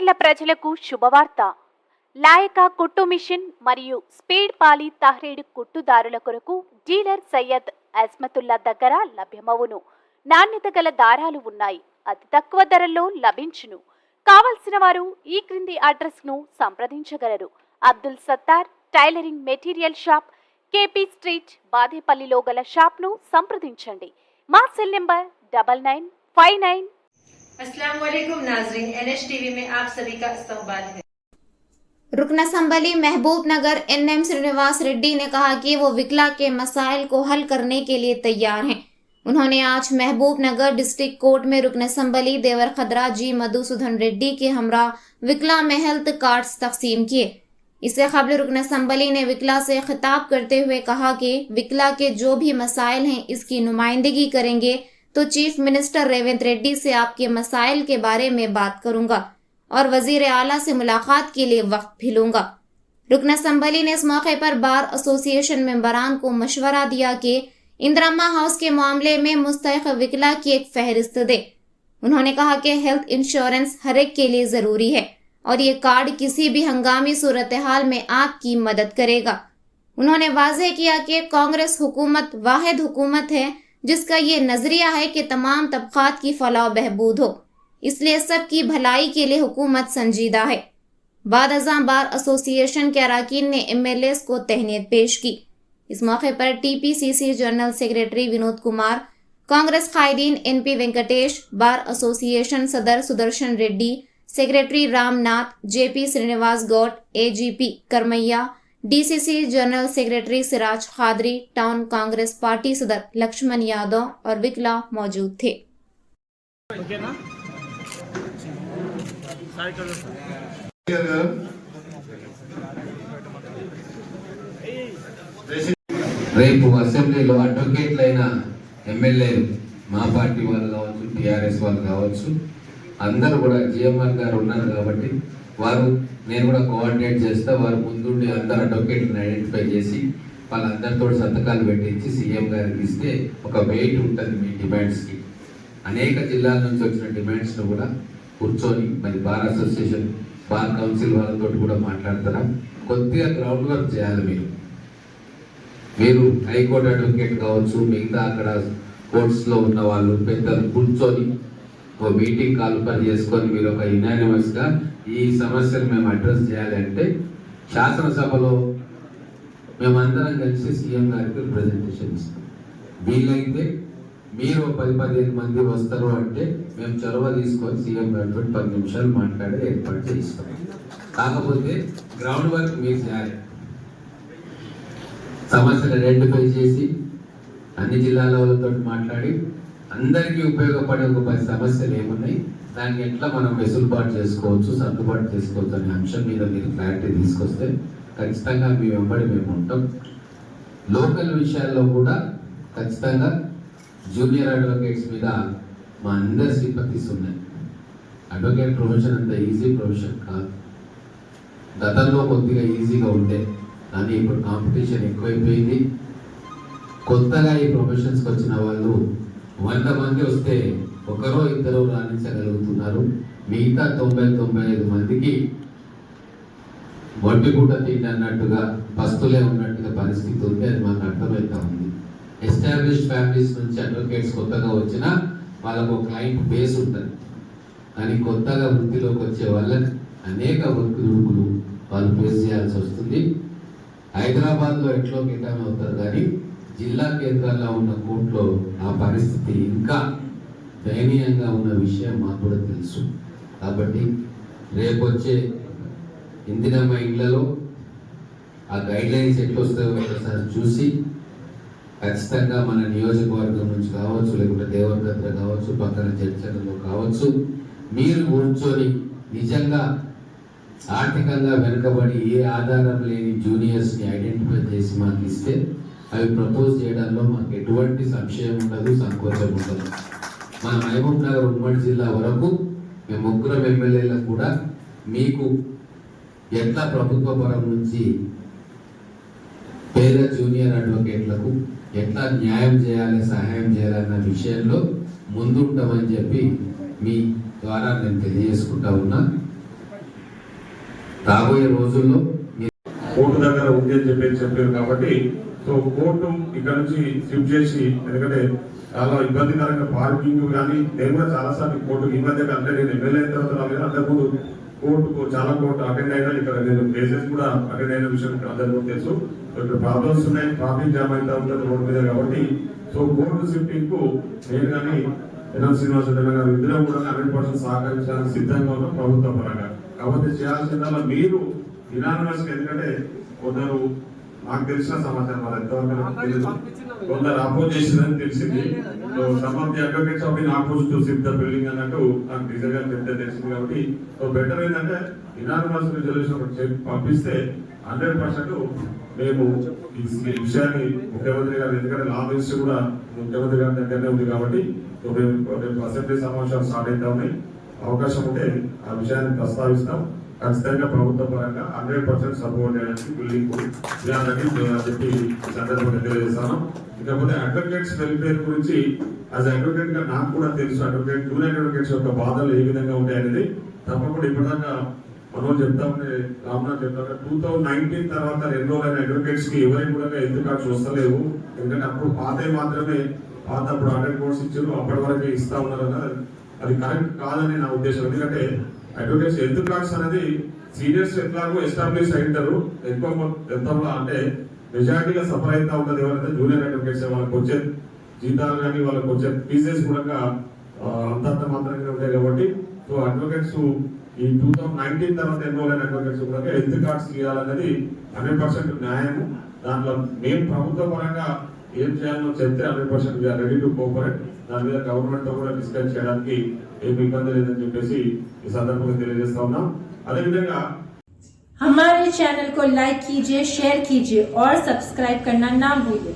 మాచర్ల ప్రజలకు శుభవార్త. లాయక కుట్టు మిషన్ మరియు స్పీడ్ పాలి తహ్రీడ్ కుట్టుదారుల కొరకు డీలర్ సయ్యద్ అజ్మతుల్లా దగ్గర లభ్యమవును. నాణ్యత గల దారాలు ఉన్నాయి. అతి తక్కువ ధరల్లో లభించును. కావలసిన వారు ఈ క్రింది అడ్రస్ ను సంప్రదించగలరు. Abdul Sattar tailoring material shop, KP street, బాదేపల్లిలో గల షాప్ ను సంప్రదించండి. మా సెల్ నంబర్ 9959। अस्सलाम वालेकुम नाज़रीन, NH टीवी में आप सभी का इस्तकबाल है। रुकन असम्बली महबूब नगर NM श्रीनिवास रेड्डी ने कहा कि वो विकला के मसाइल को हल करने के लिए तैयार हैं। उन्होंने आज महबूब नगर डिस्ट्रिक्ट कोर्ट में रुकन असम्बली देवर खदरा जी मधुसूदन रेड्डी के हमरा विकला में हेल्थ कार्ड्स तकसीम किए। इससे कबल रुकन असम्बली ने विकला से खिताब करते हुए कहा कि विकला के जो भी मसाइल हैं इसकी नुमाइंदगी करेंगे तो चीफ मिनिस्टर रेवंत रेड्डी से आपके मसाइल के बारे में बात करूंगा और वजीर आला से मुलाकात के लिए वक्त भी लूंगा। रुकन असम्बली ने इस मौके पर बार एसोसिएशन मेंबरान को मशवरा दिया कि इंदिराम्मा हाउस के मामले में मुस्तहिक विकला की एक फहरिस्त दे। उन्होंने कहा कि हेल्थ इंश्योरेंस हर एक के लिए जरूरी है और ये कार्ड किसी भी हंगामी सूरत हाल में आपकी मदद करेगा। उन्होंने वाज़ेह किया कि कांग्रेस हुकूमत वाहिद हुकूमत है जिसका ये नजरिया है कि तमाम तबकात की फलाह बहबूद हो, इसलिए सबकी भलाई के लिए हुकूमत संजीदा है। बाद अज़ां बार एसोसिएशन के अरकान ने MLAs को तहनीत पेश की। इस मौके पर TPCC general secretary Vinod Kumar, Congress कायदीन NP वेंकटेश, बार एसोसिएशन सदर Sudarshan Reddy, secretary Ramnath, JP Srinivas Goud, AGP Karamaiah, DCC general secretary Siraj Khadri, town Congress party सदर लक्ष्मण यादव और विकला मौजूद थे। రేపు అసెంబ్లీలో అడ్వకేట్లైన ఎమ్మెల్యే మా పార్టీ వాళ్ళు కావచ్చు, TRS వాళ్ళు కావచ్చు, అందరూ కూడా GMR గారు ఉన్నారు కాబట్టి వారు నేను కూడా కోఆర్డినేట్ చేస్తా. వారు ముందుండి అందరు అడ్వకేట్లను ఐడెంటిఫై చేసి వాళ్ళందరితో సంతకాలు పెట్టించి సీఎం గారికి ఇస్తే ఒక వెయిట్ ఉంటుంది మీ డిమాండ్స్కి. అనేక జిల్లాల నుంచి వచ్చిన డిమాండ్స్ను కూడా కూర్చొని మరి బార్ అసోసియేషన్, బార్ కౌన్సిల్ వాళ్ళతో కూడా మాట్లాడతారా. కొద్దిగా గ్రౌండ్ వర్క్ చేయాలి. మీరు హైకోర్టు అడ్వకేట్ కావచ్చు, మిగతా అక్కడ కోర్ట్స్లో ఉన్న వాళ్ళు పెద్దలు కూర్చొని ఓ మీటింగ్ కాల్పర్ చేసుకొని మీరు ఒక యునానిమస్గా ఈ సమస్యను మేము అడ్రస్ చేయాలి అంటే శాసనసభలో మేమందరం కలిసి సీఎం గారికి రిప్రజెంటేషన్ ఇస్తాం. వీలైతే మీరు 10-15 మంది వస్తారు అంటే మేము చొరవ తీసుకొని సీఎం గారితో 10 నిమిషాలు మాట్లాడి ఏర్పాటు చేయిస్తాం. కాకపోతే గ్రౌండ్ వర్క్ మీరు చేయాలి. సమస్యలు ఐడెంటిఫై చేసి అన్ని జిల్లాల వాళ్ళతో మాట్లాడి అందరికీ ఉపయోగపడే ఒక 10 సమస్యలు ఏమున్నాయి, దాన్ని ఎట్లా మనం వెసులుబాటు చేసుకోవచ్చు, సర్దుబాటు చేసుకోవచ్చు అనే అంశం మీద మీరు క్లారిటీ తీసుకొస్తే ఖచ్చితంగా మీ వెంబడి మేము ఉంటాం. లోకల్ విషయాల్లో కూడా ఖచ్చితంగా జూనియర్ అడ్వకేట్స్ మీద మా అందరి సింపతీస్ ఉన్నాయి. అడ్వకేట్ ప్రొఫెషన్ అంత ఈజీ ప్రొఫెషన్ కాదు. గతంలో కొద్దిగా ఈజీగా ఉండే, కానీ ఇప్పుడు కాంపిటీషన్ ఎక్కువైపోయింది. కొత్తగా ఈ ప్రొఫెషన్స్కి వచ్చిన వాళ్ళు 100 మంది వస్తే ఒకరో ఇద్దరు రాణించగలుగుతున్నారు. మిగతా 90-95 మందికి వడ్డీ గుడ్డ తిండి అన్నట్టుగా పస్తులే ఉన్నట్టుగా పరిస్థితి ఉంది. అది మాకు అర్థమవుతా ఉంది. ఎస్టాబ్లిష్డ్ ఫ్యామిలీస్ నుంచి అడ్వకేట్స్ కొత్తగా వచ్చినా వాళ్ళకు క్లయింట్ బేస్ ఉంటుంది, కానీ కొత్తగా వృత్తిలోకి వచ్చే వాళ్ళకి అనేక ఒడిదుడుకులు వాళ్ళు ఫేస్ చేయాల్సి వస్తుంది. హైదరాబాద్లో ఎట్లో కేటాయం అవుతారు, కానీ జిల్లా కేంద్రాల్లో ఉన్న కోర్టులో ఆ పరిస్థితి ఇంకా దయనీయంగా ఉన్న విషయం మాకు కూడా తెలుసు. కాబట్టి రేపు వచ్చే ఇందిరమ్మ ఇళ్లలో ఆ గైడ్లైన్స్ ఎట్లా వస్తాయో ఒకసారి చూసి ఖచ్చితంగా మన నియోజకవర్గం నుంచి కావచ్చు, లేకుంటే దేవరగద్ర కావచ్చు, పక్కన చర్చలలో కావచ్చు, మీరు కూర్చొని నిజంగా ఆర్థికంగా వెనుకబడి ఏ ఆధారం లేని జూనియర్స్ని ఐడెంటిఫై చేసి మాకు ఇస్తే అవి ప్రపోజ్ చేయడంలో మాకు ఎటువంటి సంశయం ఉండదు, సంకోచం ఉండదు. మన మహబూబ్ నగర్ ఉమ్మడి జిల్లా వరకు మేము 3 ఎమ్మెల్యేలకు కూడా మీకు ఎట్లా ప్రభుత్వ పరం నుంచి పేద జూనియర్ అడ్వకేట్లకు ఎట్లా న్యాయం చేయాలి, సహాయం చేయాలన్న విషయంలో ముందుంటామని చెప్పి మీ ద్వారా నేను తెలియజేసుకుంటా ఉన్నా. రాబోయే రోజుల్లో కోర్టు దగ్గర ఉంది అని చెప్పారు కాబట్టి సో కోర్టు ఇక్కడ నుంచి షిఫ్ట్ చేసి, ఎందుకంటే చాలా ఇబ్బందికరంగా పార్కింగ్ కానీ నేను కూడా చాలా సార్లు కోర్టు ఈ మధ్య అంటే నేను ఎమ్మెల్యే అయిన తర్వాత రాలేదు, అంతకుముందు కోర్టుకు చాలా కోర్టు అటెండ్ అయినా ఇక్కడ నేను కేసెస్ కూడా అటెండ్ అయిన విషయం అందరికీ తెలుసు. ఇక్కడ ప్రాబ్లమ్స్ ఉన్నాయి, ట్రాఫిక్ జామ్ అయితే ఉంటుంది రోడ్డు మీద కాబట్టి సో కోర్టు షిఫ్టింగ్ కు నేను కానీ ఎన్ఎం శ్రీనివాస రెడ్డి గారు ఇద్దరం కూడా 100% సహకరించడానికి సిద్ధంగా ఉన్నాం ప్రభుత్వ పరంగా. కాబట్టి చేయాల్సిందల్లా మీరు యునానిమస్, ఎందుకంటే కొందరు నాకు తెలిసిన సమాచారం మరి ఎంతవరకు తెలియదు, కొందరు అపోజ్ చేసిందని తెలిసింది. So some of the advocates of in oppose to shift the building అన్నట్టు నాకు నిజంగా చెప్తే తెలిసింది. కాబట్టి సో బెటర్ ఏంటంటే యునానిమస్ రిజల్యూషన్ పంపిస్తే 100% మేము ఈ విషయాన్ని ముఖ్యమంత్రి గారు, ఎందుకంటే లా మినిస్టర్ కూడా ముఖ్యమంత్రి గారి దగ్గరనే ఉంది కాబట్టి సో మేము అసెంబ్లీ సమావేశాలు స్టార్ట్ అవుతా ఉన్నాయి, అవకాశం ఉంటే ఆ విషయాన్ని ప్రస్తావిస్తాం. ఖచ్చితంగా ప్రభుత్వ పరంగా 100% సపోర్ట్ చేయడానికి బిల్డింగ్ చెప్పి సందర్భంగా తెలియజేస్తాను. ఇకపోతే అడ్వకేట్స్ వెల్ఫేర్ గురించి యాజ్ అడ్వకేట్ గా నాకు కూడా తెలుసు, అడ్వకేట్ జూనియర్ అడ్వకేట్స్ యొక్క బాధలు ఏ విధంగా ఉంటాయనేది తప్పకుండా ఇప్పటిదాకా మనం చెప్తా ఉంటే రామ్నాథ్ చెప్తా 2019 తర్వాత ఎన్రోల్ అయిన అడ్వకేట్స్ కి ఎవరికి కూడా హెల్త్ కార్డ్స్ వస్తలేవు. ఎందుకంటే అప్పుడు మాత్రమే అప్పుడు 100 కోర్స్ ఇచ్చారు, అప్పటి వరకే ఇస్తా ఉన్నారు అన్నది అది కరెక్ట్ కాదని నా ఉద్దేశం. ఎందుకంటే అడ్వకేట్స్ హెల్త్ కార్డ్స్ అనేది సీనియర్స్ ఎట్లాగో ఎస్టాబ్లిష్ అయింటారు, ఎక్కువ అంటే మెజారిటీగా సఫర్ అవుతా ఉంటుంది ఎవరైతే జూనియర్ అడ్వకేట్స్. వాళ్ళకి వచ్చే జీతాలు కానీ వాళ్ళకి వచ్చే ఫీజెస్ కూడా అంతంత మాత్రంగా ఉంటాయి కాబట్టి సో అడ్వకేట్స్ ఈ 2019 తర్వాత ఎన్రోల్ అయిన అడ్వకేట్స్ కూడా హెల్త్ కార్డ్స్ ఇవ్వాలన్నది 100% న్యాయము. దాంట్లో మేము ప్రభుత్వ పరంగా ఏం చేయాలో చెప్తే 100% రెడీ టు కోఆపరేట్. దాని మీద గవర్నమెంట్ తో కూడా డిస్కస్ చేయడానికి ఏమి ఇబ్బంది లేదని చెప్పేసి ఈ సందర్భంగా తెలియజేస్తా ఉన్నాం. అదేవిధంగా हमारे चैनल को लाइक कीजिए, शेयर कीजिए और सब्सक्राइब करना ना भूलिए।